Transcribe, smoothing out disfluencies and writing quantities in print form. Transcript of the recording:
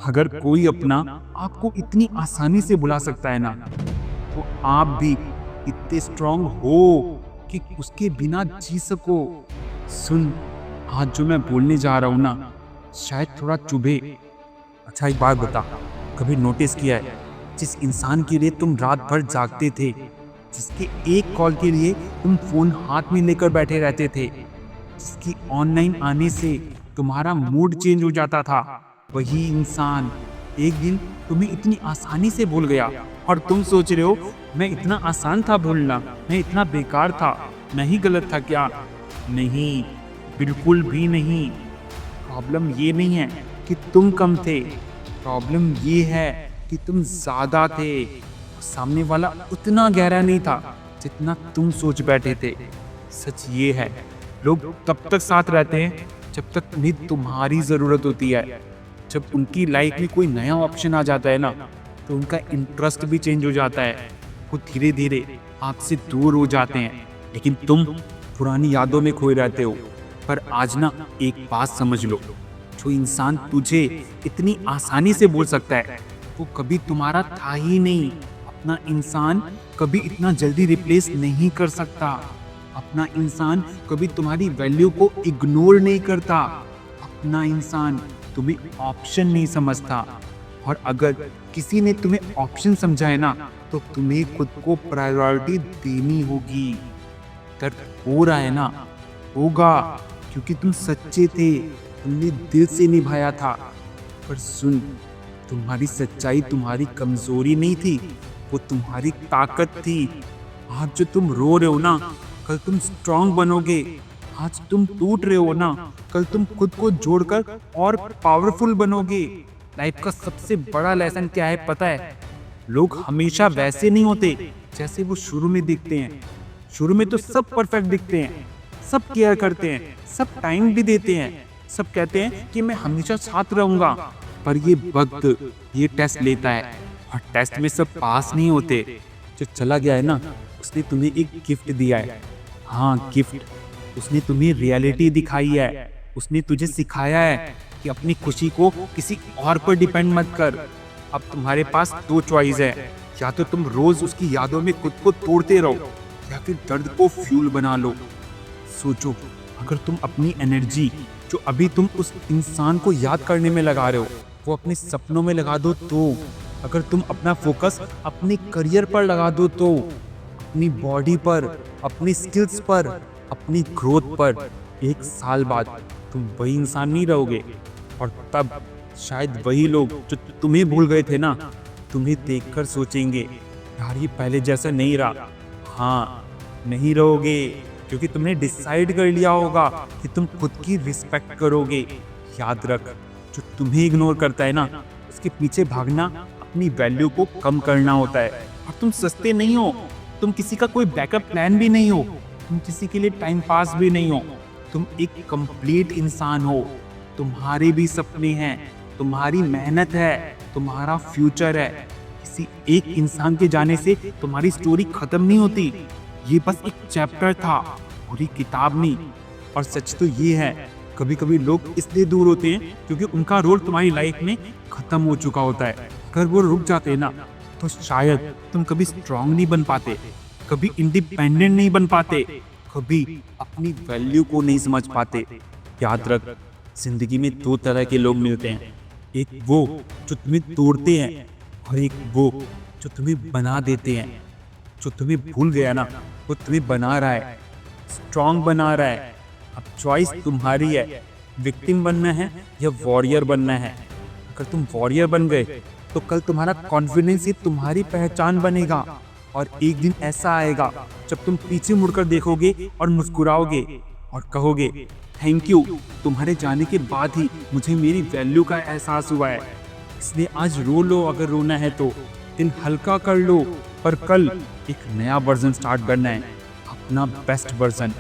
अगर कोई अपना आपको इतनी आसानी से बुला सकता है ना, तो आप भी इतने स्ट्रांग हो कि उसके बिना जी सको। सुन, आज जो मैं बोलने जा रहा हूँ ना, शायद थोड़ा चुभे। अच्छा एक बात बता, कभी नोटिस किया है जिस इंसान के लिए तुम रात भर जागते थे, जिसके एक कॉल के लिए तुम फोन हाथ में लेकर बैठे रहते थे, जिसकी ऑनलाइन आने से तुम्हारा मूड चेंज हो जाता था, वही इंसान एक दिन तुम्हें इतनी आसानी से भूल गया। और तुम सोच रहे हो मैं इतना आसान था भूलना, मैं इतना बेकार था, मैं ही गलत था क्या? नहीं, बिल्कुल भी नहीं। प्रॉब्लम ये नहीं है कि तुम कम थे, प्रॉब्लम ये है कि तुम ज्यादा थे। सामने वाला उतना गहरा नहीं था जितना तुम सोच बैठे थे। सच ये है, लोग तब तक साथ रहते हैं जब तक उन्हें तुम्हारी जरूरत होती है। जब उनकी लाइफ में कोई नया ऑप्शन आ जाता है ना, तो उनका इंटरेस्ट भी चेंज हो जाता है, वो धीरे धीरे आपसे दूर हो जाते हैं। लेकिन तुम पुरानी यादों में खोए रहते हो। पर आज ना एक बात समझ लो, जो इंसान तुझे इतनी आसानी से बोल सकता है, वो कभी तुम्हारा था ही नहीं। अपना इंसान कभी इतना जल्दी रिप्लेस नहीं कर सकता। अपना इंसान कभी तुम्हारी वैल्यू को इग्नोर नहीं करता। अपना इंसान तुम्हें ऑप्शन नहीं समझता। और अगर किसी ने तुम्हें ऑप्शन समझा है ना, तो तुम्हें खुद को प्रायोरिटी देनी होगी। दर्द हो रहा है ना, होगा, क्योंकि तुम सच्चे थे, तुमने दिल से निभाया था। पर सुन, तुम्हारी सच्चाई तुम्हारी कमजोरी नहीं थी, वो तुम्हारी ताकत थी। आज जो तुम रो रहे हो ना, कल तुम स्ट्रांग बनोगे। आज तुम टूट रहे हो ना, कल तुम खुद को जोड़कर और पावरफुल बनोगे। लाइफ का सबसे बड़ा लेसन क्या है पता है? लोग हमेशा वैसे नहीं होते जैसे वो शुरू में दिखते हैं। शुरू में तो सब परफेक्ट दिखते हैं, सब केयर करते हैं, सब टाइम भी देते हैं, सब कहते हैं कि मैं हमेशा साथ रहूंगा। पर ये वक्त ये टेस्ट लेता है, और टेस्ट में सब पास नहीं होते। जो चला गया है ना, उसने तुम्हें एक गिफ्ट दिया है। हाँ, गिफ्ट। उसने तुम्हें रियलिटी दिखाई है। उसने तुझे सिखाया है कि अपनी खुशी को किसी और पर डिपेंड मत कर। अब तुम्हारे पास दो चॉइस है, या तो तुम रोज उसकी यादों में खुद को तोड़ते रहो, या फिर दर्द को फ्यूल बना लो। सोचो, अगर तुम अपनी एनर्जी जो अभी तुम उस इंसान को याद करने में लगा रहे हो, वो अपने सपनों में लगा दो तो, अगर तुम अपना फोकस अपने करियर पर लगा दो तो, अपनी बॉडी पर, अपनी स्किल्स पर, अपनी ग्रोथ पर, 1 साल बाद तुम वही इंसान नहीं रहोगे। और तब शायद वही लोग जो तुम्हें भूल गए थे ना, तुम्हें देखकर सोचेंगे, यार ये पहले जैसा नहीं रहा। हाँ, नहीं रहोगे, क्योंकि तुमने डिसाइड कर लिया होगा कि तुम खुद की रिस्पेक्ट करोगे। याद रख, जो तुम्हें इग्नोर करता है ना, उसके पीछे भागना अपनी वैल्यू को कम करना होता है। और तुम सस्ते नहीं हो, तुम किसी का कोई बैकअप प्लान भी नहीं हो, तुम किसी के लिए टाइम पास भी नहीं हो। तुम एक कंप्लीट इंसान हो। तुम्हारे भी सपने हैं, तुम्हारी मेहनत है, तुम्हारा फ्यूचर है। किसी एक इंसान के जाने से तुम्हारी स्टोरी खत्म नहीं होती। ये बस एक चैप्टर था, पूरी किताब नहीं। और सच तो ये है, कभी कभी लोग इसलिए दूर होते हैं क्योंकि उनका रोल तुम्हारी लाइफ में खत्म हो चुका होता है। अगर वो रुक जाते ना, तो शायद तुम कभी स्ट्रांग नहीं बन पाते, कभी इंडिपेंडेंट नहीं बन पाते, कभी अपनी वैल्यू को नहीं समझ पाते। याद रख, जिंदगी में 2 तरह के लोग मिलते हैं। एक वो जो तुम्हें तोड़ते हैं, और एक वो जो तुम्हें बना देते हैं। जो तुम्हें भूल गया ना, वो तुम्हें बना रहा है, स्ट्रांग बना रहा है। अब चॉइस तुम्हारी है, विक्टिम बनना है या वॉरियर बनना है। अगर तुम वॉरियर बन गए, तो कल तुम्हारा कॉन्फिडेंस ही तुम्हारी पहचान बनेगा। और एक दिन ऐसा आएगा जब तुम पीछे मुड़कर देखोगे और मुस्कुराओगे और कहोगे, थैंक यू, तुम्हारे जाने के बाद ही मुझे मेरी वैल्यू का एहसास हुआ है। इसलिए आज रो लो अगर रोना है तो, दिन हल्का कर लो, पर कल एक नया वर्जन स्टार्ट करना है, अपना बेस्ट वर्जन।